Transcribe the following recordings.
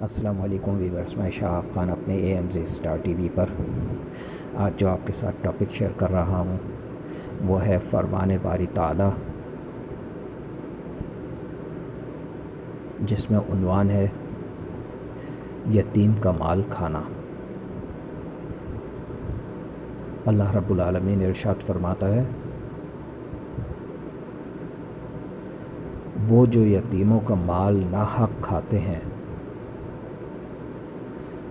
السلام علیکم ویورز، میں شہاب خان اپنے AMZ اسٹار ٹی وی پر آج جو آپ کے ساتھ ٹاپک شیئر کر رہا ہوں وہ ہے فرمان باری تعالیٰ، جس میں عنوان ہے یتیم کا مال کھانا۔ اللہ رب العالمین ارشاد فرماتا ہے، وہ جو یتیموں کا مال ناحق کھاتے ہیں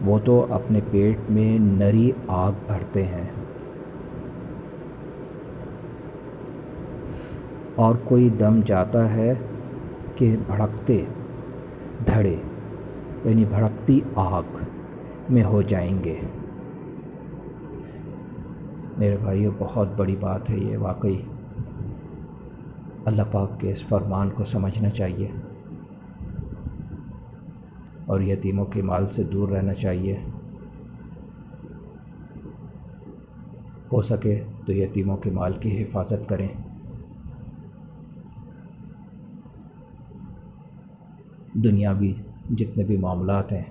وہ تو اپنے پیٹ میں نری آگ بھرتے ہیں، اور کوئی دم جاتا ہے کہ بھڑکتے دھڑے یعنی بھڑکتی آگ میں ہو جائیں گے۔ میرے بھائیو، بہت بڑی بات ہے یہ، واقعی اللہ پاک کے اس فرمان کو سمجھنا چاہیے اور یتیموں کے مال سے دور رہنا چاہیے۔ ہو سکے تو یتیموں کے مال کی حفاظت کریں۔ دنیاوی جتنے بھی معاملات ہیں،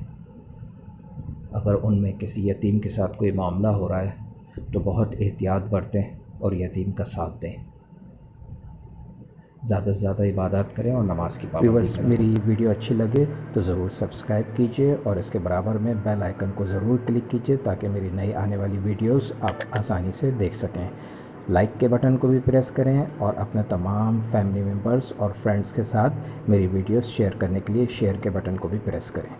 اگر ان میں کسی یتیم کے ساتھ کوئی معاملہ ہو رہا ہے تو بہت احتیاط برتیں اور یتیم کا ساتھ دیں۔ زیادہ سے زیادہ عبادات کریں اور نماز کی پابندی کریں۔ میری ویڈیو اچھی لگے تو ضرور سبسکرائب کیجئے اور اس کے برابر میں بیل آئیکن کو ضرور کلک کیجئے تاکہ میری نئی آنے والی ویڈیوز آپ آسانی سے دیکھ سکیں۔ لائک کے بٹن کو بھی پریس کریں اور اپنے تمام فیملی ممبرز اور فرینڈز کے ساتھ میری ویڈیوز شیئر کرنے کے لیے شیئر کے بٹن کو بھی پریس کریں۔